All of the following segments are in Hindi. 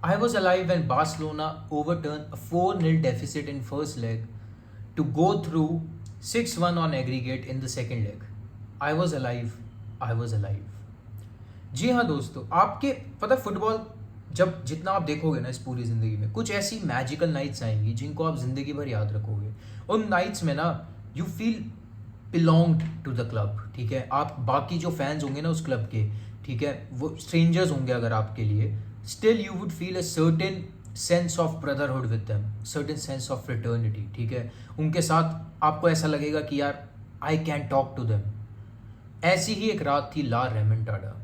I was alive when Barcelona overturned a 4-0 deficit in first leg to go through 6-1 on aggregate in the second leg. I was alive. I was alive. जी हाँ दोस्तों, आपके पता फुटबॉल जब जितना आप देखोगे ना इस पूरी ज़िंदगी में, कुछ ऐसी मैजिकल नाइट्स आएंगी जिनको आप ज़िंदगी भर याद रखोगे. उन नाइट्स में ना you feel belonged to the club. ठीक है, आप बाकी जो फैंस होंगे ना उस क्लब के, ठीक है, वो स्ट्रेंजर्स होंगे अगर आपके लिए, still you would feel a certain sense of brotherhood with them, certain sense of fraternity. ठीक है, उनके साथ आपको ऐसा लगेगा कि यार I can talk to them. ऐसी ही एक रात थी ला रेमंटाडा.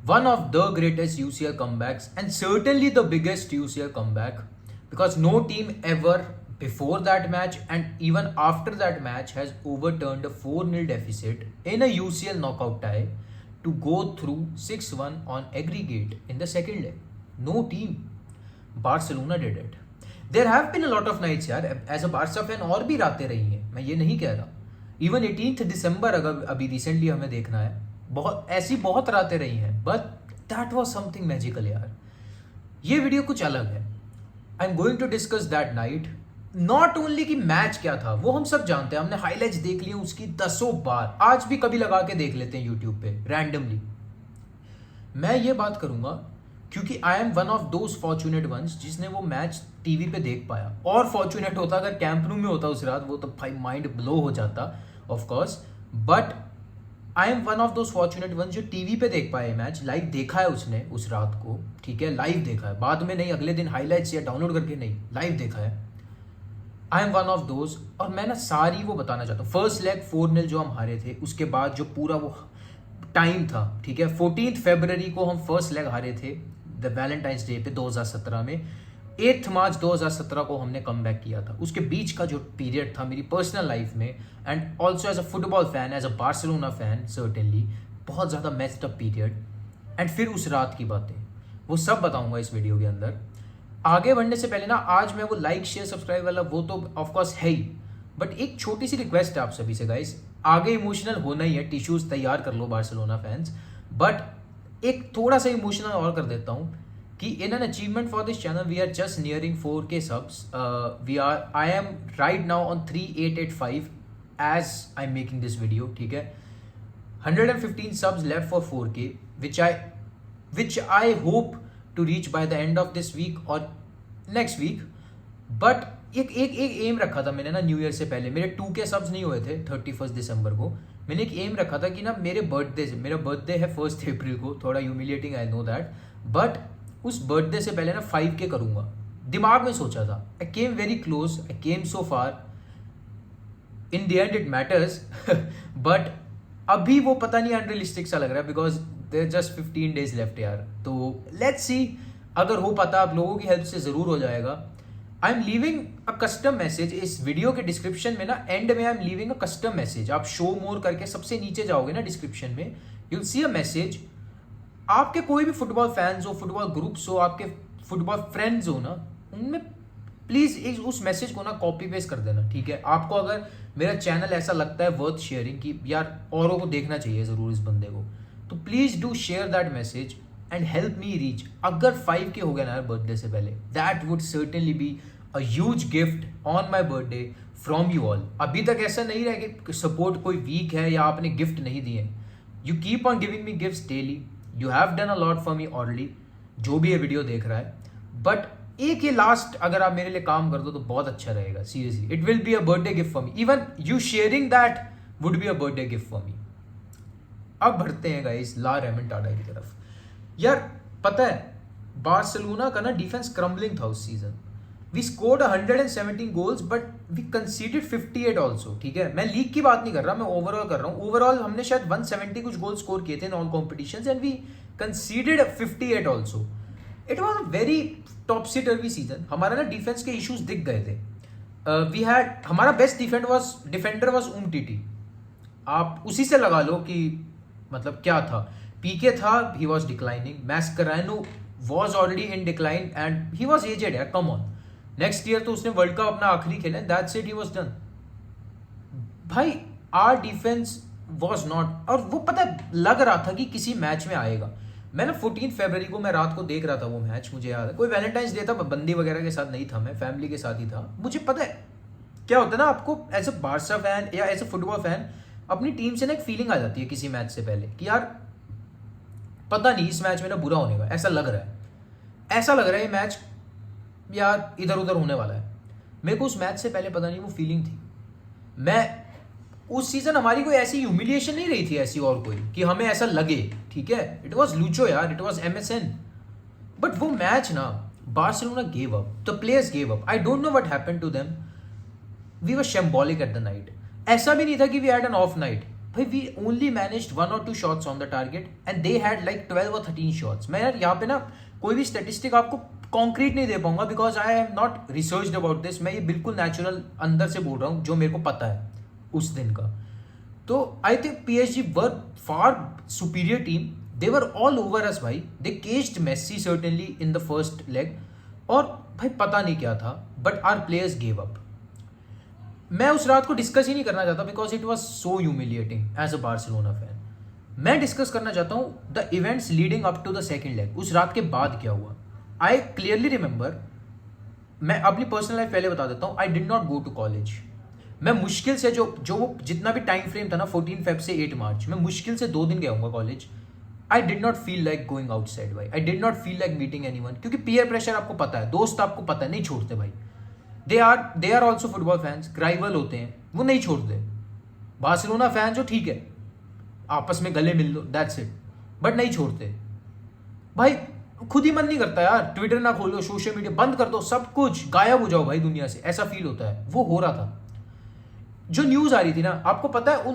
One of the greatest UCL comebacks and certainly the biggest UCL comeback, because no team ever before that match and even after that match has overturned a 4-0 deficit in a UCL knockout tie to go through 6-1 on aggregate in the second leg. No team. Barcelona did it. There have been a lot of nights यार, as a Barca fan और भी रातें रही हैं, मैं ये नहीं कह रहा. इवन 18 दिसंबर अगर अभी रिसेंटली हमें देखना है, बहुत रातें रही हैं, but that was something magical यार. ये वीडियो कुछ अलग है. I am going to discuss that night. Not only कि मैच क्या था वो हम सब जानते हैं, हमने हाईलाइट्स देख ली उसकी दसों बार, आज भी कभी लगा के देख लेते हैं यूट्यूब पे रैंडमली. मैं ये बात करूंगा क्योंकि I am one of those fortunate ones जिसने वो मैच टीवी पे देख पाया. और फॉर्चुनेट होता अगर कैंप रूम में होता उस रात, वो तो भाई माइंड ब्लो हो जाता of course. But I am one of those fortunate one जो टीवी पे देख पाए मैच, लाइव देखा है उसने उस रात को. ठीक है, लाइव देखा है, बाद में नहीं, अगले दिन हाईलाइट्स या डाउनलोड करके नहीं, लाइव देखा है. I am one of those. और मैं ना सारी वो बताना चाहता हूँ. फर्स्ट लेग 4-0 जो हम हारे थे, उसके बाद जो पूरा वो टाइम था, ठीक है, 14 फरवरी को हम फर्स्ट लेग हारे थे द वैलेंटाइंस डे पे 2017 में. 8 मार्च 2017 को हमने कम बैक किया था. उसके बीच का जो पीरियड था मेरी पर्सनल लाइफ में, and also as a football fan, as a Barcelona fan certainly, बहुत ज़्यादा मैच्ड अप पीरियड. एंड फिर उस रात की बातें, वो सब बताऊंगा इस वीडियो के अंदर. आगे बढ़ने से पहले ना, आज मैं वो लाइक शेयर सब्सक्राइब वाला वो तो ऑफकोर्स है ही, बट एक छोटी सी रिक्वेस्ट है आप सभी से गाइस. आगे इमोशनल होना ही है, टिश्यूज तैयार कर लो बार्सिलोना फैंस, बट एक थोड़ा सा इमोशनल और कर देता हूँ कि in an achievement for this channel we are just nearing 4K subs. I am right now on 3885 as I'm making this video. ठीक है, 115 subs left for 4K, which I hope to reach by the end of this week or next week. But एक एम रखा था मैंने ना न्यू ईयर से पहले. मेरे 2K subs नहीं हुए थे 31 दिसंबर को. मैंने एक एम रखा था कि ना मेरे बर्थडे से, मेरा बर्थडे है 1 अप्रैल को, थोड़ा humiliating I know that, but उस बर्थडे से पहले ना 5K करूंगा. दिमाग में सोचा था. I came very close, I came so far. In the end it matters, but अभी वो पता नहीं अनरियलिस्टिक सा लग रहा है because there just 15 days left यार. तो लेट्स सी, अगर हो पाता आप लोगों की हेल्प से जरूर हो जाएगा. I am leaving a custom message इस वीडियो के डिस्क्रिप्शन में ना, एंड में I am leaving a custom message. आप शो मोर करके सबसे नीचे जाओगे ना डिस्क्रिप्शन में, you will see a message. आपके कोई भी फुटबॉल फैंस हो, फुटबॉल ग्रुप्स हो, आपके फुटबॉल फ्रेंड्स हो ना, उनमें प्लीज उस मैसेज को ना कॉपी पेस्ट कर देना. ठीक है, आपको अगर मेरा चैनल ऐसा लगता है वर्थ शेयरिंग कि यार औरों को देखना चाहिए जरूर इस बंदे को, तो please do share that message and help me reach. अगर 5K हो गया ना बर्थडे से पहले, that would certainly be a huge gift on my birthday from you all. अभी तक ऐसा नहीं रहा कि सपोर्ट कोई वीक है या आपने गिफ्ट नहीं दिए. You keep on giving me gift daily. You have done a lot for me already, जो भी ये वीडियो देख रहा है. बट एक ये लास्ट अगर आप मेरे लिए काम कर दो तो बहुत अच्छा रहेगा. Seriously, it will be a birthday gift for me. Even you sharing that would be a birthday gift for me. अब बढ़ते हैं गाइस ला रेमंटाडा की तरफ. यार पता है, बार्सिलोना का ना डिफेंस क्रम्बलिंग था उस season. We scored 117 goals but we conceded 58 also. ठीक है, मैं लीग की बात नहीं कर रहा, मैं ओवरऑल कर रहा हूँ. ओवरऑल हमने शायद 170 कुछ गोल स्कोर किए थे in all competitions and we conceded 58 also. It was a very topsy turvy season. हमारा ना डिफेंस के इश्यूज दिख गए थे. वी हैड, हमारा बेस्ट डिफेंडर वॉज उमटीटी. आप उसी से लगा लो कि मतलब क्या था. पीके था, he was declining. Mascherano was already in decline and he was aged यार, कम ऑन. नेक्स्ट ईयर तो उसने वर्ल्ड कप अपना आखिरी खेला, that's it, he was done. भाई आर डिफेंस वाज नॉट, और वो पता लग रहा था कि किसी मैच में आएगा. मैं ना 14 फरवरी को मैं रात को देख रहा था वो मैच, मुझे याद है, कोई वैलेंटाइंस डे था, बंदी वगैरह के साथ नहीं था, मैं फैमिली के साथ ही था। मुझे पता है क्या होता है ना, आपको एज अ बारसा फैन या एज अ फुटबॉल फैन अपनी टीम से ना एक फीलिंग आ जाती है किसी मैच से पहले कि यार पता नहीं इस मैच में ना बुरा होने का, ऐसा लग रहा है, ऐसा लग रहा है ये मैच यार इधर उधर होने वाला है। मेरे को उस मैच से पहले पता नहीं वो फीलिंग थी। मैं उस सीजन हमारी कोई ऐसी ह्यूमिलिएशन नहीं रही थी ऐसी और कोई कि हमें ऐसा लगे, ठीक है, इट वॉज लूचो यार, इट वॉज MSN। बट वो मैच ना Barcelona gave up, the players gave up, I don't know what happened to them. We were shambolic at the night. ऐसा भी नहीं था कि we had an off night, भाई we only managed 1 or 2 shots on the target and they had like 12 or 13 shots. मैं यार यहाँ पे ना कोई भी स्टेटिस्टिक आपको कॉन्क्रीट नहीं दे पाऊंगा because I have not researched about this. मैं ये बिल्कुल नेचुरल अंदर से बोल रहा हूँ जो मेरे को पता है उस दिन का। तो I think PSG were far superior team, they were all over us भाई, they caged Messi certainly in the first leg, और भाई पता नहीं क्या था but our players gave up. मैं उस रात को डिस्कस ही नहीं करना चाहता because it was so humiliating as a Barcelona fan. मैं डिस्कस करना चाहता हूँ the events leading up to the second leg, उस रात के बाद क्या हुआ। आई क्लियरली रिमेंबर, मैं अपनी पर्सनल लाइफ पहले बता देता हूँ, I did not go to college. मैं मुश्किल से जो वो जितना भी टाइम फ्रेम था ना 14 फेब से 8 मार्च, मैं मुश्किल से 2 दिन गया हूँ college. I did not feel like going outside भाई, I did not feel like meeting anyone, क्योंकि पीयर प्रेशर आपको पता है, दोस्त आपको पता है नहीं छोड़ते भाई। They are also football fans, rival होते हैं, वो नहीं छोड़ते। बार्सिलोना फैंस जो ठीक है आपस में गले मिल लो, दैट्स इट, बट नहीं छोड़ते भाई। खुद ही मन नहीं करता यार, ट्विटर ना खोलो, सोशल मीडिया बंद कर दो, सब कुछ गायब हो जाओ भाई दुनिया से, ऐसा फील होता है। वो हो रहा था। जो न्यूज आ रही थी ना, आपको पता है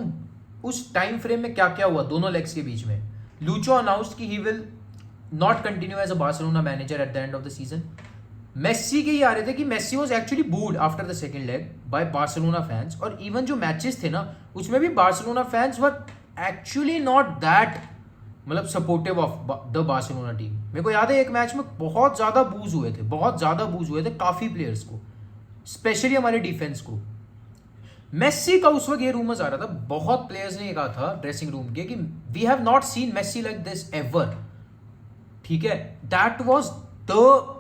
उस टाइम फ्रेम में क्या क्या हुआ दोनों लेग्स के बीच में। लूचो अनाउंस्ड कि he will not continue as a Barcelona manager at the end of the season. Messi के ये आ रहे थे कि Messi was actually booed after the second leg by Barcelona fans, और इवन जो मैचेस थे ना उसमें भी Barcelona fans were actually not that मतलब supportive of the Barcelona team. मेरे को याद है एक मैच में बहुत ज्यादा बूज हुए थे, बहुत ज्यादा बूज हुए थे काफी प्लेयर्स को, स्पेशली हमारे डिफेंस को। मेस्सी का उस वक्त ये रूमर्स आ रहा था, बहुत प्लेयर्स ने कहा था ड्रेसिंग रूम के कि we have not seen Messi like this ever, ठीक है। That was the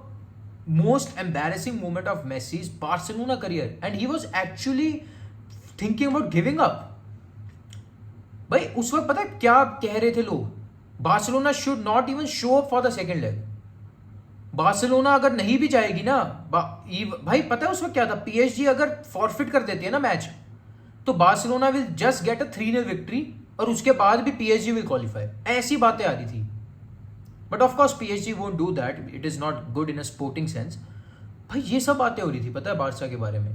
most embarrassing moment of Messi's Barcelona career and he was actually thinking about giving up. भाई उस वक्त पता है क्या कह रहे थे लोग, Barcelona should not even show up for the second leg. Barcelona अगर नहीं भी जाएगी ना भाई पता है उस वक्त क्या था, PSG अगर फॉरफिट कर देती है ना मैच तो Barcelona will just get a 3-0 victory और उसके बाद भी PSG विल क्वालिफाई, ऐसी बातें आ रही थी। But of course PSG won't do that, it is not good in a sporting sense. भाई ये सब बातें हो रही थी पता है बार्सा के बारे में।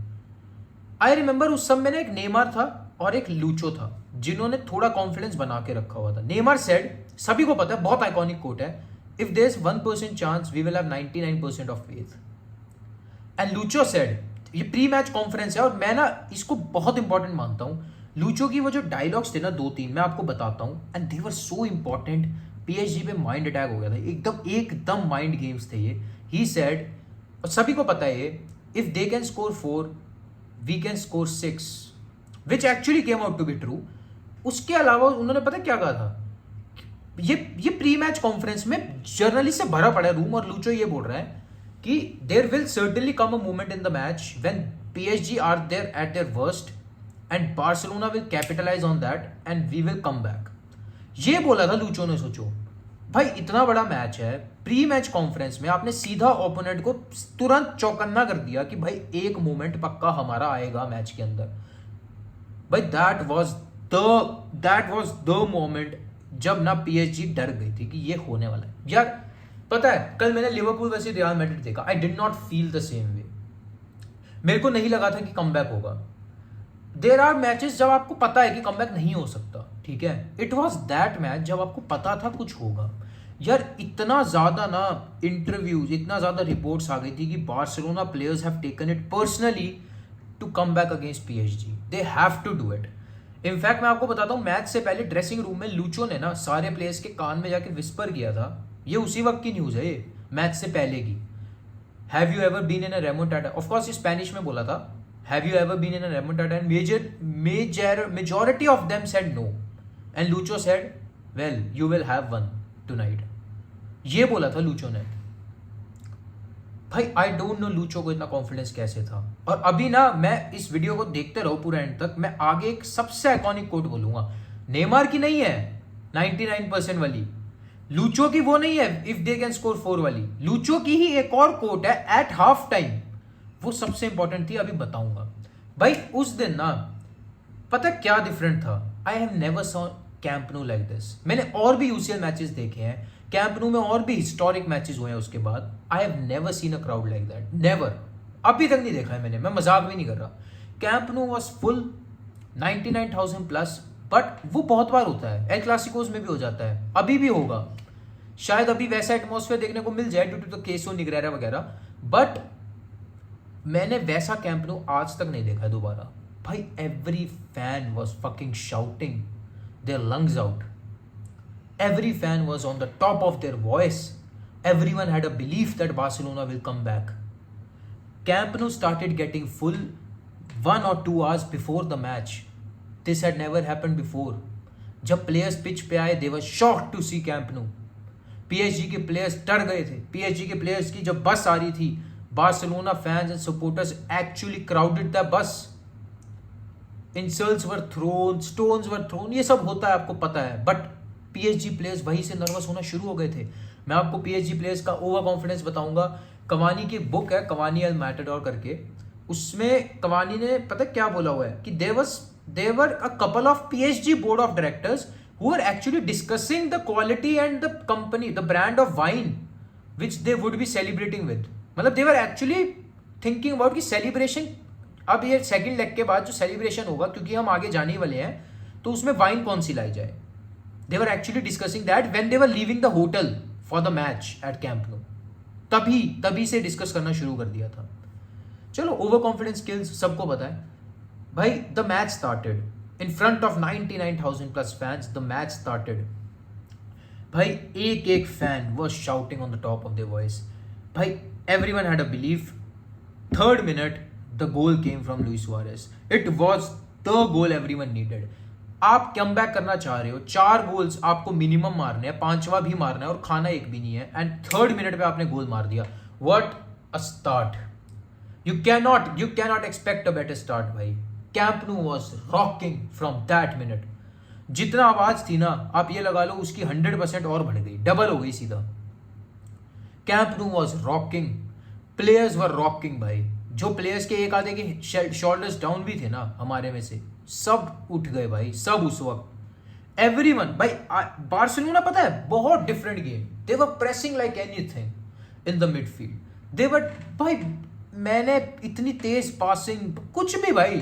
आई रिमेंबर उस सब में ना एक नेमार था और एक लूचो था जिन्होंने थोड़ा कॉन्फिडेंस बना के रखा हुआ था। नेमार सेड, सभी को पता है, बहुत आइकॉनिक कोट है, if there is 1% chance we will have 99% of faith. And Lucho said, ये प्री मैच कॉन्फ्रेंस है और मैं ना इसको बहुत इंपॉर्टेंट मानता हूं। लूचो की वो जो डायलॉग्स थे ना 2-3 मैं आपको बताता हूं, and they were so important. PSG पे माइंड अटैक हो गया था, एकदम माइंड गेम्स थे ये। ही सेड, और सभी को पता है ये, if they can score 4 we can score 6, which actually came out to be true. उसके अलावा उन्होंने पता क्या कहा था, ये प्री मैच कॉन्फ्रेंस में जर्नलिस्ट से भरा पड़ा है रूम, और लूचो ये बोल रहा है कि there will certainly come a moment in the match when PSG are there at their worst and Barcelona will capitalize on that and we will come back. ये बोला था लूचो ने। सोचो भाई इतना बड़ा मैच है, प्री मैच कॉन्फ्रेंस में आपने सीधा ओपोनेंट को तुरंत चौकन्ना कर दिया कि भाई एक मोमेंट पक्का हमारा आएगा मैच के अंदर। भाई दैट वाज द मोमेंट जब ना PSG डर गई थी कि ये होने वाला है। यार पता है कल मैंने लिवरपूल वर्सेस रियल मैड्रिड देखा, आई did not feel the same way. मेरे को नहीं लगा था कि कमबैक होगा। देयर आर मैचेस जब आपको पता है कि कमबैक नहीं हो सकता, ठीक है। इट वाज दैट मैच जब आपको पता था कुछ होगा। यार इतना ज्यादा ना इंटरव्यूज, इतना ज्यादा रिपोर्ट्स आ गई थी कि Barcelona players have taken it personally to come back against PSG, they have to do it. In fact मैं आपको बताता हूँ, मैच से पहले ड्रेसिंग रूम में लूचो ने ना सारे प्लेयर्स के कान में जाके विस्पर किया था। ये उसी वक्त की न्यूज है, ये मैच से पहले की। Have you ever been in a remontada, of course Spanish में बोला था, have you ever been in a remontada, and majority of them said no, and Lucho said well you will have one tonight. ये बोला था लूचो ने। भाई आई डोंट नो लूचो को इतना कॉन्फिडेंस कैसे था। और अभी ना मैं इस वीडियो को देखते रहो पूरा एंड तक, मैं आगे एक सबसे आइकॉनिक कोट बोलूंगा। नेमार की नहीं है 99% वाली, लूचो की वो नहीं है इफ दे कैन स्कोर 4 वाली, लूचो की ही एक और कोट है एट हाफ टाइम, वो सबसे इंपॉर्टेंट थी, अभी बताऊंगा। भाई उस दिन ना पता क्या डिफरेंट था, I have never saw Camp know like this. मैंने और भी यूसीएल मैचेस देखे हैं, कैंप नो में और भी हिस्टोरिक मैचेस हुए हैं उसके बाद, I have never seen a crowd like that, never, अभी तक नहीं देखा है मैंने, मैं मजाक भी नहीं कर रहा। Camp Nou was full 99,000 plus, but वो बहुत बार होता है, एल क्लासिकोज में भी हो जाता है, अभी भी होगा, शायद अभी वैसा एटमॉस्फेयर देखने को मिल जाए ड्यू टू द केसो निग्रेरा वगैरह, बट मैंने वैसा कैंप नो आज तक नहीं देखा है दोबारा। भाई every fan was fucking shouting their lungs out, every fan was on the top of their voice, everyone had a belief that Barcelona will come back. Camp Nou started getting full 1 or 2 hours before the match. This had never happened before. जब प्लेयर्स पिच पे आए they were shocked to see Camp Nou. PSG के प्लेयर्स डर गए थे, PSG के प्लेयर्स की जब बस आ रही थी, Barcelona fans and supporters actually crowded the bus. Insults were thrown, stones were thrown, ये सब होता है आपको पता है, बट PSG प्लेयर्स वहीं से नर्वस होना शुरू हो गए थे। मैं आपको PSG प्लेयर्स का ओवर कॉन्फिडेंस बताऊंगा। कवानी की बुक है कवानी एल मैटाडोर करके, उसमें कवानी ने पता क्या बोला हुआ है कि there were a couple of PSG board of directors who are actually discussing the quality and the company the brand of wine which they would be celebrating with. मतलब देवर एक्चुअली थिंकिंग अबाउट कि सेलिब्रेशन, अब ये सेकंड लेग के बाद जो सेलिब्रेशन होगा, क्योंकि हम आगे जाने वाले हैं, तो उसमें वाइन कौन सी लाई जाए। They were actually discussing that when they were leaving the hotel for the match at Camp Nou. तभी से डिस्कस करना शुरू कर दिया था। चलो ओवर कॉन्फिडेंस स्किल्स सबको पता है। भाई the match started in front of 99,000 plus fans, the match started. भाई एक एक fan was shouting on the top of their voice. भाई everyone had a belief. 3rd minute the goal came from Luis Suarez. It was the goal everyone needed. आप कम बैक करना चाह रहे हो, 4 गोल्स आपको मिनिमम मारने हैं, 5वां भी मारना है और खाना एक भी नहीं है, एंड 3rd मिनट पे आपने गोल मार दिया। What a start, you cannot expect a better start. भाई कैंप नु was rocking from that minute. जितना आवाज थी ना, आप ये लगा लो उसकी 100% और बढ़ गई, डबल हो गई सीधा। कैंप नु was rocking, players were rocking. भाई जो प्लेयर्स के एक आधे के शोल्डर्स डाउन भी थे ना हमारे में से, सब उठ गए भाई, सब उस वक्त एवरीवन। भाई बार्सिलोना पता है बहुत different game, they were pressing like anything in the midfield, they were, भाई मैंने इतनी तेज पासिंग कुछ भी भाई,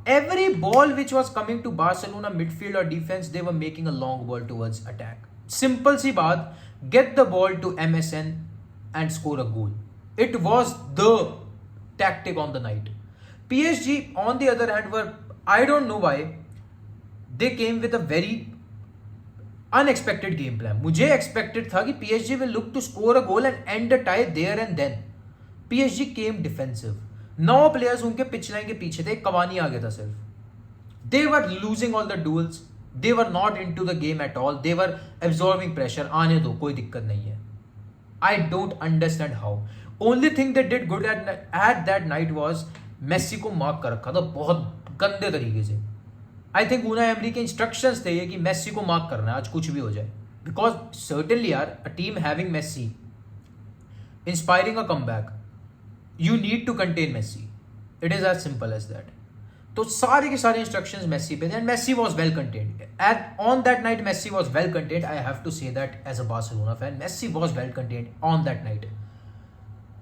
every ball which was coming to Barcelona midfield और defence, they were making a long ball towards attack. Simple सी बात, get the ball to MSN and score a goal, it was the tactic on the night. PSG on the other hand were, I don't know why, they came with a very unexpected game plan. मुझे expected था कि PSG will look to score a goal and end a tie there and then. PSG came defensive. 9 players उनके पिच लाइन के पीछे थे, कवानी आ गया था सिर्फ। They were losing all the duels. They were not into the game at all. They were absorbing pressure. आने दो, कोई दिक्कत नहीं है। I don't understand how. Only thing they did good at that night was Messi को मार्क कर रखा था बहुत गंदे तरीके से। आई थिंक ऊनाई एमरी के इंस्ट्रक्शंस थे ये कि मेसी को मार्क करना है आज कुछ भी हो जाए, बिकॉज सर्टेनली यार a team having Messi inspiring a comeback, you need to contain Messi, it is as simple as that. तो सारे के सारे इंस्ट्रक्शंस मेसी पे थे and Messi was well contained at on that night. Messi was well contained, I have to say that as a Barcelona fan, Messi was well contained on that night.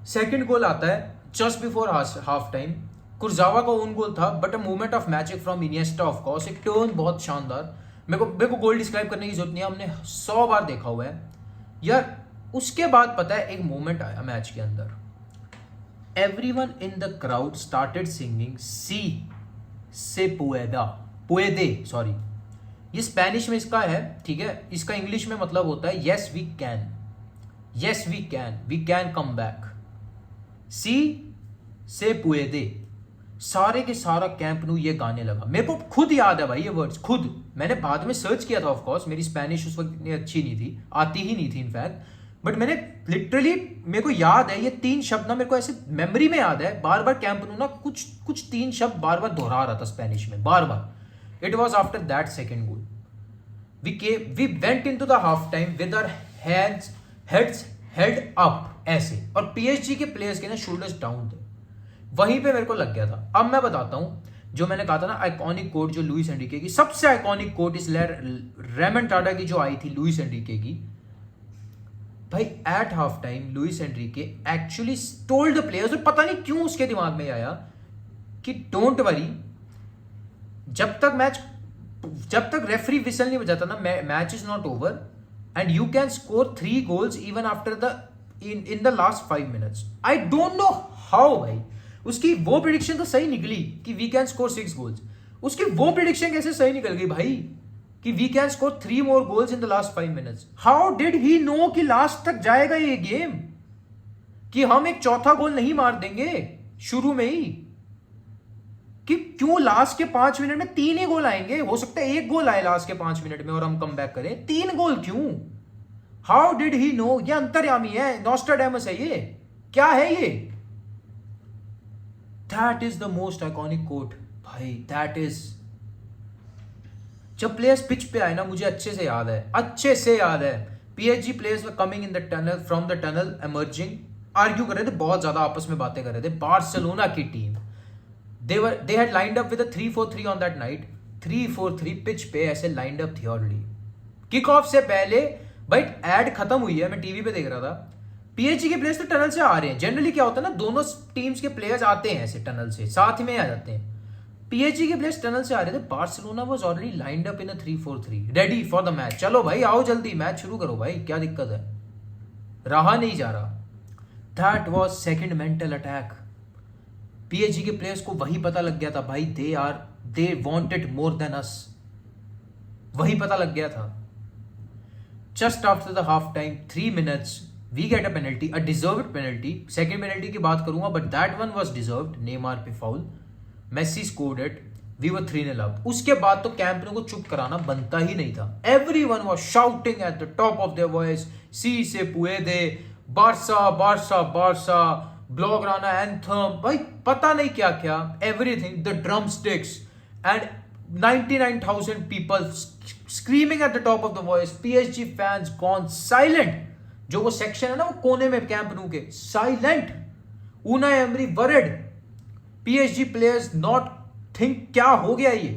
Second goal आता है just before half time, Kurzawa का ओन गोल था but a movement of magic from Iniesta of course, एक टर्न बहुत शानदार। मेरे को गोल डिस्क्राइब करने की जरूरत नहीं है, हमने 100 बार देखा हुआ है यार। उसके बाद पता है एक मोमेंट आया मैच के अंदर, everyone in the crowd started singing si se puede, sorry ये स्पेनिश में इसका है, ठीक है, इसका इंग्लिश में मतलब होता है yes we can, yes we can come back, si se puede. सारे के सारा कैंप न्यू ये गाने लगा। मेरे को खुद याद है भाई ये वर्ड्स, खुद मैंने बाद में सर्च किया था। ऑफ कोर्स मेरी स्पेनिश उस वक्त इतनी अच्छी नहीं थी, आती ही नहीं थी इनफैक्ट, बट मैंने लिटरली, मेरे को याद है ये 3 शब्द ना, मेरे को ऐसे मेमोरी में याद है, बार बार कैंप न्यू ना कुछ कुछ 3 शब्द बार बार दोहरा रहा था स्पेनिश में, बार बार। It was after that second goal we went into the half time with our heads held up ऐसे, और पीएसजी के प्लेयर्स के ना शोल्डर्स डाउन थे। वहीं पे मेरे को लग गया था। अब मैं बताता हूं जो मैंने कहा था ना आइकॉनिक कोट, जो लुइस एनरिके की सबसे आइकॉनिक कोट इस रेमन टाडा की जो आई थी लुइस एनरिके की, भाई at half time Luis Enrique actually told the players, और पता नहीं क्यों उसके दिमाग में आया कि डोंट वरी, जब तक रेफरी विसल नहीं बजाता ना, match is not over and you can score 3 goals even after the in the last 5 minutes. I don't know how भाई, उसकी वो प्रिडिक्शन तो सही निकली कि वी कैन स्कोर 6 गोल्स, उसकी वो प्रिडिक्शन कैसे सही निकल गई भाई कि we can score 3 more goals in the last 5 minutes. How did he know कि लास्ट तक जाएगा ये गेम, कि हम एक चौथा गोल नहीं मार देंगे शुरू में ही, कि क्यों लास्ट के 5 मिनट में 3 ही गोल आएंगे, हो सकता है 1 गोल आए लास्ट के 5 मिनट में और हम कम बैक करें, 3 गोल क्यों? How did he know? ये अंतर्यामी है, नॉस्ट्राडेमस है, ये क्या है ये? That is the most iconic quote भाई, दैट इज। जब प्लेयर्स पिच पे आए ना, मुझे अच्छे से याद है PSG players were coming in the tunnel, from the tunnel emerging, argue कर रहे थे, बहुत ज्यादा आपस में बातें कर रहे थे। बार्सिलोना की team, they had lined up with a 3-4-3 on that night, 3-4-3 pitch पे ऐसे लाइंड अप थी ऑलरेडी किक ऑफ से पहले। भाई एड खत्म हुई है, मैं टीवी पे देख रहा था, पीएचजी के प्लेयर्स तो टनल से आ रहे हैं। जनरली क्या होता है ना, दोनों टीम्स के प्लेयर्स आते हैं ऐसे टनल से, साथ में आ जाते हैं। पीएचजी के प्लेयर्स टनल से आ रहे थे, Barcelona was already lined up in a 3-4-3 ready for the match. चलो भाई आओ जल्दी मैच शुरू करो भाई, क्या दिक्कत है, रहा नहीं जा रहा। That was second mental attack. PHG के प्लेयर्स को वही पता लग गया था भाई, they wanted more than us, वही पता लग गया था। Just after the half time 3 minutes we get a penalty, a deserved penalty. Second penalty की बात करूंगा but that one was deserved, Neymar पे foul, Messi scored it, we were 3-0 up. उसके बाद तो कैंप को चुप कराना बनता ही नहीं था। Everyone was shouting at the top of their voice, si se puede, Barca Barca Barca, blaugrana anthem, भाई पता नहीं क्या क्या, everything, the drum sticks and 99,000 people screaming at the top of the voice. PSG fans gone silent, जो वो सेक्शन है ना वो कोने में कैंप नू के, silent. Unai emery worried, PSG players not think क्या हो गया ये।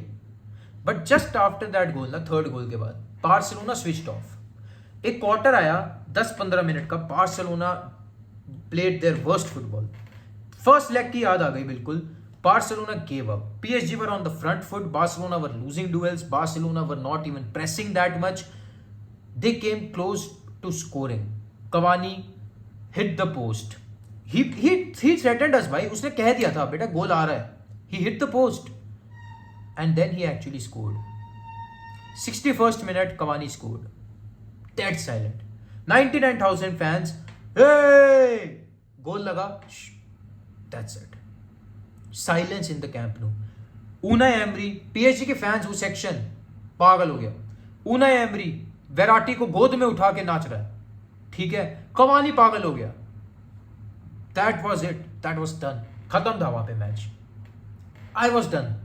बट जस्ट आफ्टर दैट गोल ना, थर्ड गोल के बाद बार्सिलोना स्विच्ड ऑफ। एक क्वार्टर आया 10-15 मिनट का, Barcelona played their worst football. First leg की याद आ गई बिल्कुल। Barcelona gave up. PSG were on the front foot. Barcelona were losing duels. Barcelona were not even pressing that much. They came close to scoring. Cavani hit the post. He threatened us भाई, उसने कह दिया था बेटा गोल आ रहा है. He hit the post. And then he actually scored. 61st minute Cavani scored. Dead silent. 99,000 fans. Hey! Goal लगा, that's it, silence in the camp no. Unai Emery, PSG के फैंस वो सेक्शन पागल हो गया। ऊनाई एमरी वेराटी को गोद में उठा के नाच रहा है, ठीक है, कवानी पागल हो गया। That was it, that was done, खत्म था वहां पे मैच। आई वाज डन,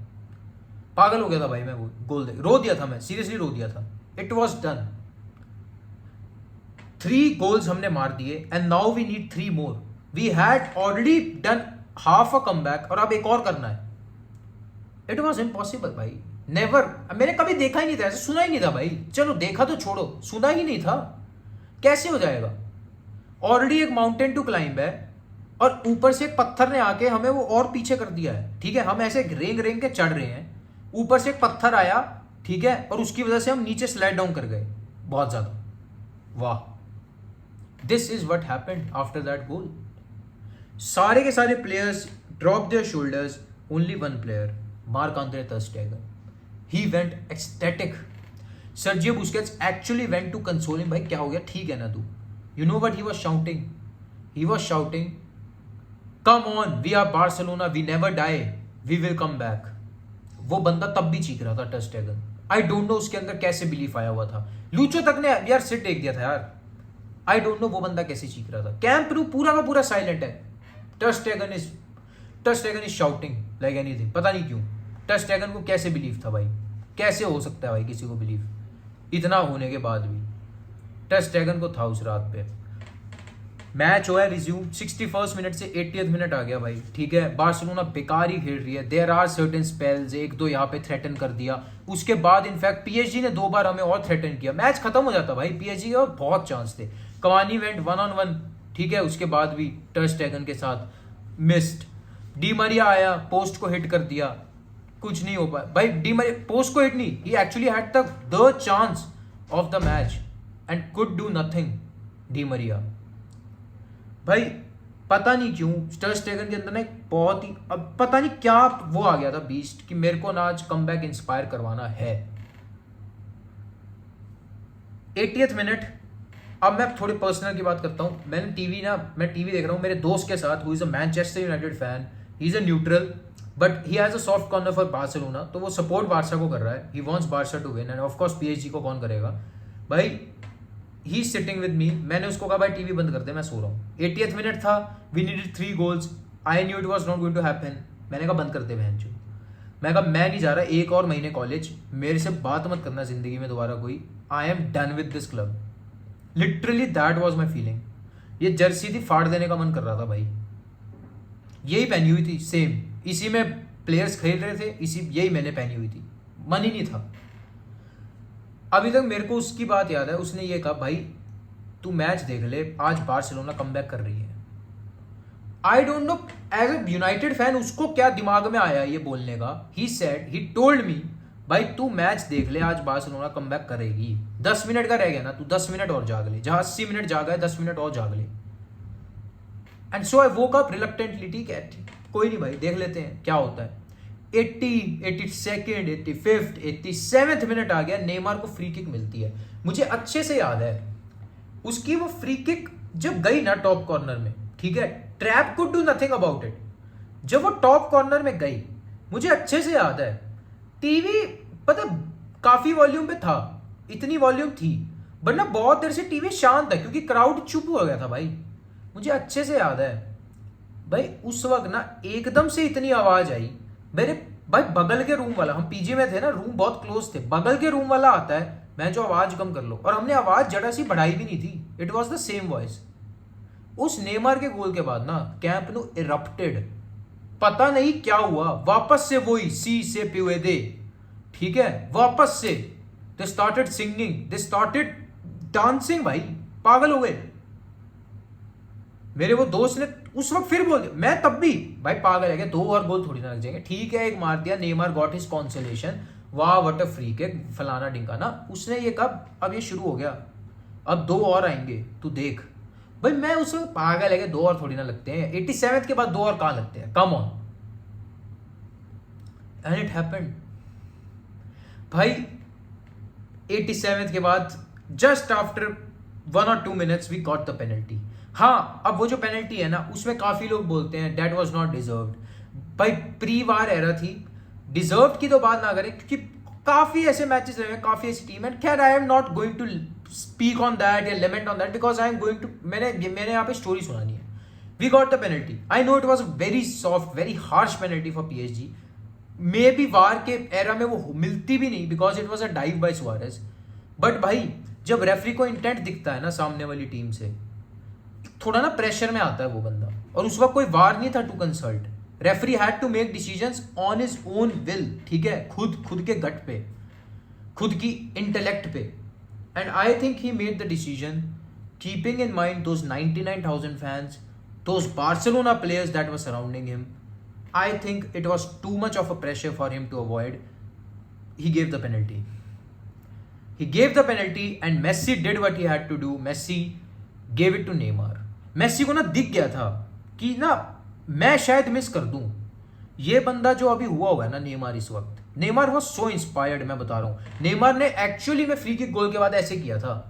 पागल हो गया था भाई मैं, वो गोल दे रो दिया था मैं, सीरियसली रो दिया था। इट वाज डन, 3 गोल्स हमने मार दिए and now we need 3 more. We had already done half a comeback और अब एक और करना है। इट वॉज इम्पॉसिबल भाई, नेवर, मैंने कभी देखा ही नहीं था ऐसा, सुना ही नहीं था भाई। चलो देखा तो छोड़ो, सुना ही नहीं था, कैसे हो जाएगा? ऑलरेडी एक माउंटेन टू क्लाइंब है और ऊपर से एक पत्थर ने आके हमें वो और पीछे कर दिया है, ठीक है, हम ऐसे रेंग रेंग के चढ़ रहे हैं, ऊपर से एक पत्थर आया, ठीक है, और उसकी वजह से हम नीचे स्लाइड डाउन कर गए बहुत ज्यादा। वाह, this is what happened after that goal. सारे के सारे players drop their shoulders, only one player, Marc-André ter Stegen, he went ecstatic. Sergio Busquets actually went to console him, भाई क्या हो गया, ठीक है ना तू? You know what he was shouting? He was shouting, come on, we are Barcelona, we never die. We will come back. वो बंदा तब भी चीख रहा था, टर स्टेगन। आई डोंट नो उसके अंदर कैसे बिलीफ आया हुआ था। लूचो तक ने यार सिट टेक दिया था यार। आई डोंट नो वो बंदा कैसे चीख रहा था। कैंप न्यू पूरा का पूरा साइलेंट है। टर स्टेगन इज शाउटिंग लाइक एनीथिंग। पता नहीं क्यों टर स्टेगन को कैसे बिलीव था भाई, कैसे हो सकता है भाई किसी को बिलीव, इतना होने के बाद भी टर स्टेगन को था उस रात पे। मैच हुआ है रिज्यूम, 61 मिनट से 80th मिनट आ गया भाई, ठीक है। बार्सिलोना बेकार ही खेल रही है। देयर आर सर्टेन स्पेल्स, एक दो यहाँ पे थ्रेटन कर दिया, उसके बाद इनफैक्ट पीएसजी ने 2 बार हमें और थ्रेटन किया, मैच खत्म हो जाता भाई। पीएसजी के और बहुत चांस थे। कवानी वेंट 1-on-1, ठीक है, उसके बाद भी टर स्टेगन के साथ मिस्ड। डी मरिया आया, पोस्ट को हिट कर दिया, कुछ नहीं हो पाया भाई। डी मरिया पोस्ट को हिट नहीं, he actually had the chance of the match and could do nothing. Di Maria भाई पता नहीं क्यों टर स्टेगन के अंदर ना एक बहुत ही, अब पता नहीं क्या वो आ गया था बीस्ट, कि मेरे को ना आज कमबैक इंस्पायर करवाना है। 80th minute. अब मैं थोड़ी पर्सनल की बात करता हूँ। मैं टीवी देख रहा हूँ मेरे दोस्त के साथ, who is a Manchester United fan. He is a neutral but he has a soft corner for Barcelona, तो वो सपोर्ट बार्सा को कर रहा है। He wants Barça to win and of course PSG को कौन करेगा भाई। ही सिटिंग विद मी, मैंने उसको कहा भाई टीवी बंद कर दे, मैं सो रहा हूँ। 80th मिनट था, we needed 3 goals, I knew it was not going to happen. मैंने कहा बंद कर दे बहन चो। मैं कहा मैं नहीं जा रहा 1 और महीने कॉलेज, मेरे से बात मत करना जिंदगी में दोबारा कोई। I am done with this club. Literally that was my feeling. ये जर्सी थी फाड़ देने का मन कर रहा था भाई, यही पहनी हुई थी सेम, इसी में प्लेयर्स खेल रहे थे, यही मैंने पहनी हुई थी, मन ही नहीं था। अभी तक मेरे को उसकी बात याद है, उसने ये कहा भाई तू मैच देख ले, आज बार्सिलोना कमबैक कर रही है। I don't know as a United fan उसको क्या दिमाग में आया ये बोलने का। He said, he told me भाई तू मैच देख ले, आज बार्सिलोना कमबैक करेगी। 10 मिनट का रह गया ना, तू 10 मिनट और जाग ले, जहां 80 मिनट जागा है 10 मिनट और जाग ले। And so I woke up reluctantly, ठीक है कोई नहीं भाई देख लेते हैं क्या होता है। 80, 82nd, 85th, 87th मिनट आ गया, नेमार को फ्री किक मिलती है। मुझे अच्छे से याद है उसकी वो फ्री किक जब गई ना टॉप कॉर्नर में, ठीक है, trap could do nothing about it. जब वो टॉप कॉर्नर में गई, मुझे अच्छे से याद है, टीवी पता काफी वॉल्यूम पे था, इतनी वॉल्यूम थी बट ना बहुत देर से टीवी शांत है क्योंकि क्राउड चुप हो गया था भाई। मुझे अच्छे से याद है भाई उस वक्त ना एकदम से इतनी आवाज आई मेरे भाई, बगल के रूम वाला, हम पीजी में थे ना, रूम बहुत क्लोज थे, बगल के रूम वाला आता है, मैं जो आवाज कम कर लो, और हमने आवाज जरा सी बढ़ाई भी नहीं थी, it was the same voice. उस नेमार के गोल के बाद ना कैंप नु इरप्टेड, पता नहीं क्या हुआ, वापस से वही सी से पिवेदे, ठीक है, वापस से they started singing, they started dancing, भाई पागल हो गए। मेरे वो दोस्त ने उस वक्त फिर बोल दिया, मैं तब भी भाई पागल है क्या, 2 और गोल थोड़ी ना लग जाएंगे, ठीक है एक मार दिया, नेमार गॉट हिज कॉन्सोलेशन, वाह व्हाट अ फ्री किक, फलाना डिंकाना। उसने ये कब, अब ये शुरू हो गया, अब 2 और आएंगे तू देख। भाई मैं उस वक्त पागल है क्या, 2 और थोड़ी ना लगते हैं, 87th के बाद 2 और कहां लगते हैं, come on. And it happened भाई। 87th के बाद just after 1 or 2 minutes we got the penalty. हाँ अब वो जो पेनल्टी है ना, उसमें काफी लोग बोलते हैं दैट वाज नॉट डिजर्व्ड। भाई प्री वार एरा थी, डिजर्व्ड की तो बात ना करें क्योंकि काफी ऐसे मैचेस रहे हैं, काफी ऐसी टीम है। खैर I am not going to speak on that या lament on that because I am going to, मैंने यहाँ पे स्टोरी सुनानी है। We got the penalty, I know it was a very soft very harsh penalty for PSG. Maybe VAR के एरा में वो मिलती भी नहीं because it was a dive by Suarez. But भाई जब रेफरी को इंटेंट दिखता है ना सामने वाली टीम से, थोड़ा ना प्रेशर में आता है वो बंदा, और उस वक्त कोई वार नहीं था to consult. Referee had to make decisions on his own will, ठीक है, खुद के गट पे, खुद की इंटेलेक्ट पे। And I think he made the decision keeping in mind those 99,000 fans, those Barcelona players that were surrounding him. I think it was too much of a pressure for him to avoid. He gave the penalty. He gave the penalty and Messi did what he had to do. Messi gave it to Neymar. Messi को ना दिख गया था कि ना मैं शायद मिस कर दूं ये बंदा जो अभी हुआ है ना नेमार। इस वक्त नेमार वॉज सो इंस्पायर्ड, मैं बता रहा हूँ। नेमार ने एक्चुअली में फ्री किक गोल के बाद ऐसे किया था।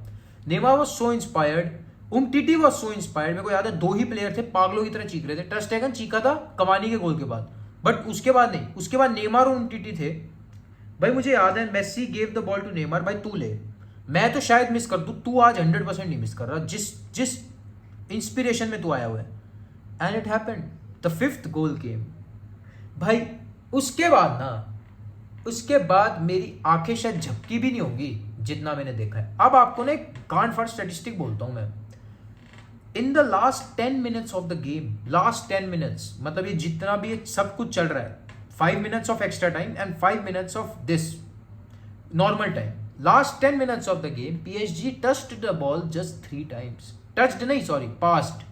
Neymar was so inspired, Umtiti was so inspired. मेरे को याद है 2 ही प्लेयर थे पागलों की तरह चीख रहे थे। टर स्टेगन चीखा था कवानी के गोल के बाद, बट उसके बाद नहीं, उसके बाद नेमार और उमटीटी थे भाई। मुझे याद है Messi gave the ball to Neymar, भाई तू ले, मैं तो शायद मिस कर दूं, तू आज 100% नहीं मिस कर रहा, जिस जिस इंस्पिरेशन में तू आया हुआ है। And it happened, the fifth goal came भाई। उसके बाद ना, उसके बाद मेरी आंखें शायद झपकी भी नहीं होंगी जितना मैंने देखा है। अब आपको ना एक कांड फट स्टैटिस्टिक बोलता हूं मैं। इन the last 10 minutes of the game, last 10 minutes मतलब ये जितना भी सब कुछ चल रहा है, 5 minutes of extra time and 5 minutes of this normal time, last 10 minutes of the game PSG touched the ball just 3 times, touched नहीं sorry passed,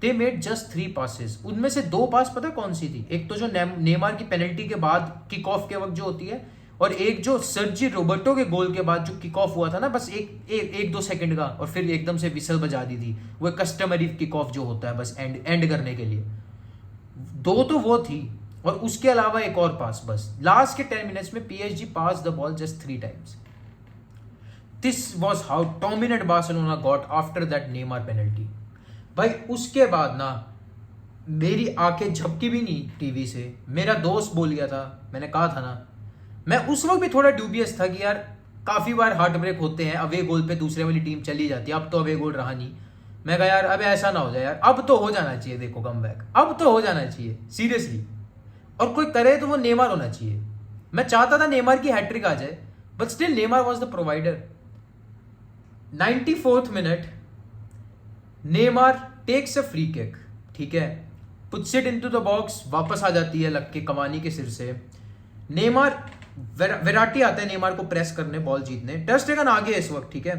they made just 3 passes. उनमें से 2 पास पता कौन सी थी? एक तो जो नेमार की पेनल्टी के बाद किक ऑफ के वक्त जो होती है, और एक जो सर्जी रोबर्टो के गोल के बाद जो किक ऑफ हुआ था ना, बस एक दो सेकंड का, और फिर एकदम से विसल बजा दी थी। वो कस्टमरी किक ऑफ जो होता है बस एंड करने के लिए, 2 तो वो थी, और उसके अलावा एक और पास बस। लास्ट के 10 मिनट्स में PSG pass the ball just 3 times. This was how dominate Barcelona got after that Neymar penalty भाई। उसके बाद ना मेरी आंखें झपकी भी नहीं टीवी से। मेरा दोस्त बोल गया था, मैंने कहा था ना, मैं उस वक्त भी थोड़ा ड्यूबियस था कि यार काफी बार हार्ट ब्रेक होते हैं, अवे गोल पे दूसरे वाली टीम चली जाती है, अब तो अवे गोल रहा नहीं। मैं कहा यार अब ऐसा ना हो जाए यार, अब तो हो जाना चाहिए, देखो कमबैक अब तो हो जाना चाहिए सीरियसली, और कोई करे तो वो नेमार होना चाहिए। मैं चाहता था नेमार की हैट्रिक आ जाए, but still Neymar was the provider. 94th minute, Neymar takes a free kick, ठीक है, puts it into the box, वापस आ जाती है लग के कवानी के सिर से। नेमार, वेराटी आता है नेमार को प्रेस करने, बॉल जीतने, टर स्टेगन आगे इस वक्त, ठीक है।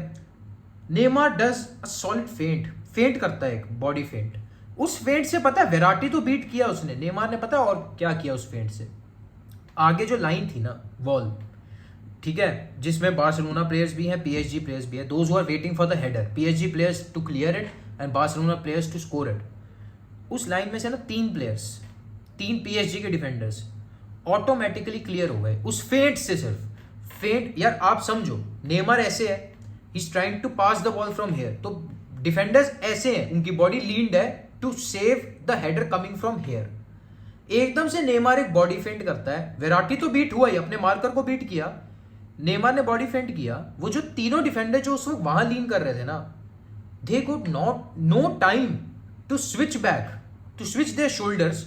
नेमार डज अ सॉलिड फेंट करता है, एक बॉडी फेंट। उस फेंट से पता है वेराटी तो बीट किया उसने, नेमार ने पता है और क्या किया उस फेंट से? आगे जो लाइन थी ना वॉल, ठीक है, जिसमें बार्सिलोना प्लेयर्स भी हैं, PSG प्लेयर्स भी हैं, those who are waiting for the header, PSG players to clear it and Barcelona players to score it. उस लाइन में से ना 3 प्लेयर्स, 3 PSG के डिफेंडर्स ऑटोमेटिकली क्लियर हो गए उस फेंट से। सिर्फ फेंट यार, आप समझो, नेमार ऐसे है, he is trying to pass the ball from here, तो डिफेंडर्स ऐसे हैं, उनकी बॉडी लीन्ड है to save the header coming from here. एकदम से नेमार एक बॉडी फेंट करता है, वेराटी तो बीट हुआ ही, अपने मार्कर को बीट किया, नेमार ने बॉडी फेंट किया। वो जो तीनों डिफेंडर जो उस वक्त वहां लीन कर रहे थे ना, they could not no time to switch back, to switch their shoulders,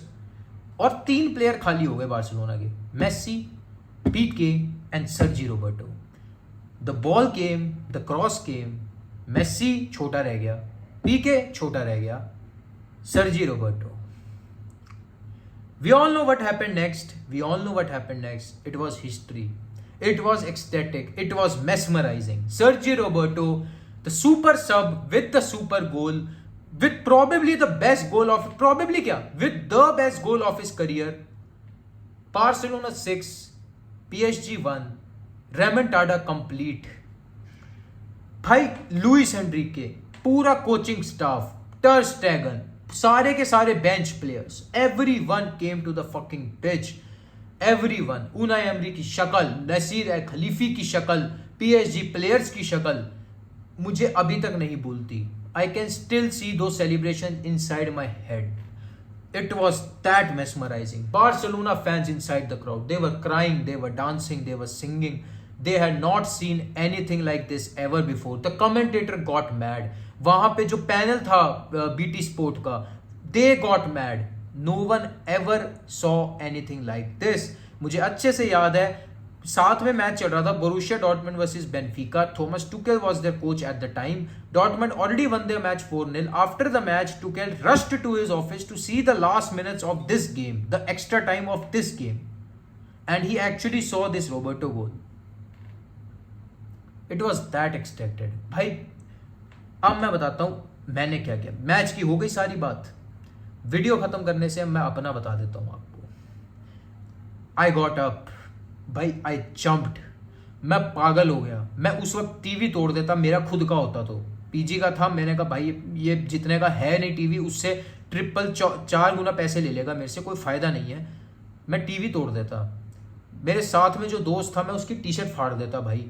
और 3 प्लेयर खाली हो गए बार्सिलोना के, Messi, Pique and Sergi Roberto. The ball came, the cross came, Messi छोटा रह गया, पीके छोटा रह गया, Sergi Roberto. We all know what happened next. We all know what happened next. It was history. It was ecstatic. It was mesmerizing. Sergio Roberto, the super sub with the super goal, with probably the best goal of, probably kya, with the best goal of his career. Barcelona 6, PSG 1, Remontada complete. भाई लुइस एनरिके, पूरा कोचिंग स्टाफ, टर स्टेगन, सारे के सारे bench players, everyone came to the fucking pitch, everyone. Unai Emery की शक्ल, नसीर ए खलीफी की शक्ल, PSG प्लेयर्स की शक्ल मुझे अभी तक नहीं भूलती। आई कैन स्टिल सी दो celebration inside my head. It was that mesmerizing. Barcelona fans inside the crowd, they were crying, they were dancing, they were singing. They had not seen anything like this ever before. The commentator got mad. वहां पे जो पैनल था BT स्पोर्ट का, they got mad. No one ever saw anything like this. मुझे अच्छे से याद है, साथ में मैच चल रहा था, Borussia Dortmund versus Benfica. Thomas टुकेल was their coach at the time. Dortmund already won their match 4-0. After the match, Tuchel rushed to his office to see the last minutes of this game, the extra time of this game. And he actually saw this Roberto goal. It was that expected. भाई अब मैं बताता हूं मैंने क्या किया. मैच की हो गई सारी बात, वीडियो खत्म करने से मैं अपना बता देता हूं आपको. आई गॉट अप भाई, आई जंप्ड, मैं पागल हो गया. मैं उस वक्त टीवी तोड़ देता, मेरा खुद का होता तो. पीजी का था, मैंने कहा भाई ये जितने का है नहीं टीवी, उससे ट्रिपल 4 गुना पैसे ले लेगा मेरे से, कोई फायदा नहीं है. मैं टीवी तोड़ देता. मेरे साथ में जो दोस्त था, मैं उसकी टी शर्ट फाड़ देता भाई,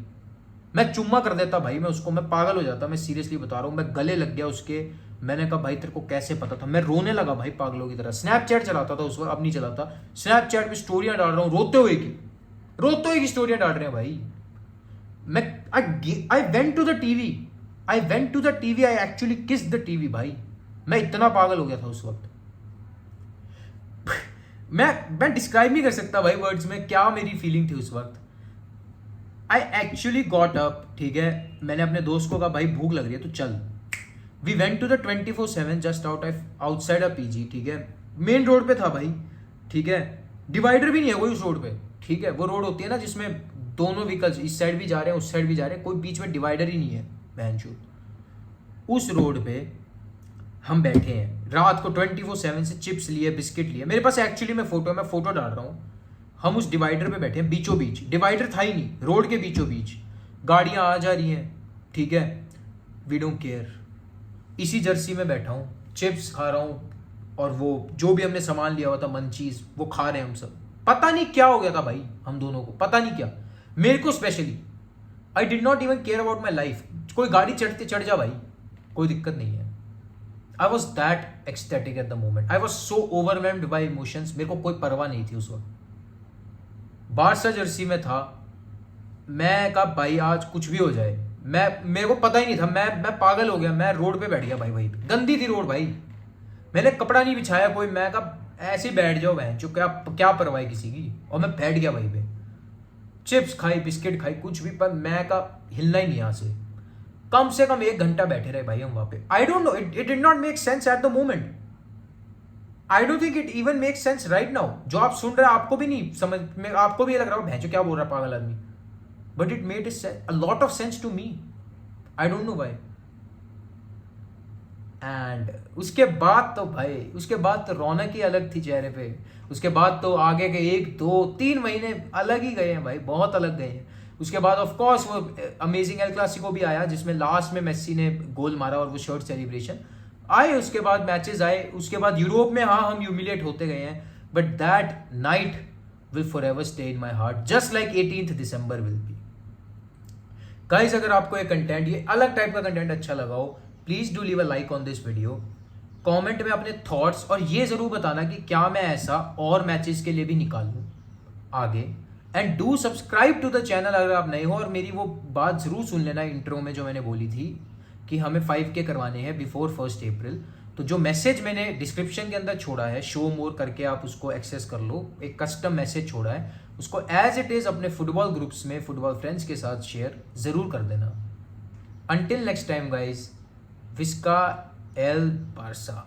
मैं चुम्मा कर देता भाई, मैं उसको, मैं पागल हो जाता. मैं सीरियसली बता रहा हूँ, मैं गले लग गया उसके, मैंने कहा भाई तेरे को कैसे पता था? मैं रोने लगा भाई पागलों की तरह। स्नैपचैट चलाता था उस वक्त, अब नहीं चलाता। स्नैपचैट में स्टोरियां डाल रहा हूँ रोते हुए की स्टोरियां डाल रहे हैं भाई। मैं I went to the TV, I actually kiss the TV भाई। मैं इतना पागल हो गया था उस वक्त। मैं डिस्क्राइब नहीं कर सकता भाई वर्ड्स में क्या मेरी फीलिंग थी उस वक्त। आई एक्चुअली गॉट अप, ठीक है। मैंने अपने दोस्त को कहा भाई भूख लग रही है तो चल। We went to the 24/7 just outside a PG, ठीक है। मेन रोड पे था भाई, ठीक है। डिवाइडर भी नहीं है कोई उस रोड पे, ठीक है। वो रोड होती है ना जिसमें दोनों व्हीकल्स इस साइड भी जा रहे हैं उस साइड भी जा रहे हैं, कोई बीच में डिवाइडर ही नहीं है बहनचोद। उस रोड पे हम बैठे हैं रात को 24/7 से, चिप्स लिए, बिस्किट लिए। मेरे पास एक्चुअली मैं फोटो डाल रहा हूँ। हम उस डिवाइडर पे बैठे हैं बीचों बीच, डिवाइडर था ही नहीं, रोड के बीचों बीच गाड़ियां आ जा रही हैं, ठीक है। We don't care. इसी जर्सी में बैठा हूँ, चिप्स खा रहा हूँ, और वो जो भी हमने सामान लिया हुआ था मंचीज वो खा रहे हैं हम सब। पता नहीं क्या हो गया था भाई हम दोनों को, पता नहीं क्या। मेरे को specially I did not even care about my life. कोई गाड़ी चढ़ जा भाई, कोई दिक्कत नहीं है। I was that ecstatic at the moment, I was so overwhelmed by emotions. मेरे को कोई परवाह नहीं थी उस वक्त। बारसा जर्सी में था। मैं कहा भाई आज कुछ भी हो जाए। मेरे को पता ही नहीं था, मैं पागल हो गया। मैं रोड पे बैठ गया भाई, वहीं पे गंदी थी रोड भाई। मैंने कपड़ा नहीं बिछाया कोई, मैं कहा ऐसे ही बैठ जाओ बहन चो, क्या परवाह किसी की। और मैं बैठ गया वहीं पे, चिप्स खाई, बिस्किट खाई, कुछ भी, पर मैं कहा हिलना ही नहीं यहाँ से कम 1 घंटा बैठे रहे भाई हम वहां पे। आई don't no, it did not make sense at the moment. I don't think it even make sense right now. जो आप सुन रहे हैं आपको भी नहीं समझ में, आपको भी ये लग रहा हो भैंचो क्या बोल रहा है पागल आदमी, but it made a lot of sense to me. I don't know why. And उसके बाद तो रौनक ही अलग थी चेहरे पे। उसके बाद तो आगे के 1 2 3 महीने अलग ही गए हैं भाई, बहुत अलग गए हैं। उसके बाद ऑफ कोर्स वो अमेजिंग एल क्लासिको भी आया जिसमें लास्ट में मेस्सी ने गोल मारा और वो शर्ट सेलिब्रेशन आए। उसके बाद मैचेस आए, उसके बाद यूरोप में हाँ हम ह्यूमिलेट होते गए हैं, but that night will forever stay in my heart just like 18th December will be. Guys अगर आपको ये अलग टाइप का कंटेंट अच्छा लगा हो, please do leave a like on this video. Comment में अपने थॉट्स और ये जरूर बताना कि क्या मैं ऐसा और मैचेस के लिए भी निकालूं आगे। And do subscribe to the channel अगर आप नए हो। और मेरी वो बात जरूर सुन लेना इंट्रो में जो मैंने बोली थी कि हमें 5K करवाने हैं बिफोर 1 अप्रैल। तो जो मैसेज मैंने डिस्क्रिप्शन के अंदर छोड़ा है, शो मोर करके आप उसको एक्सेस कर लो, एक कस्टम मैसेज छोड़ा है, उसको एज इट इज अपने फुटबॉल ग्रुप्स में फुटबॉल फ्रेंड्स के साथ शेयर जरूर कर देना। Until next time guys, visca el Barça.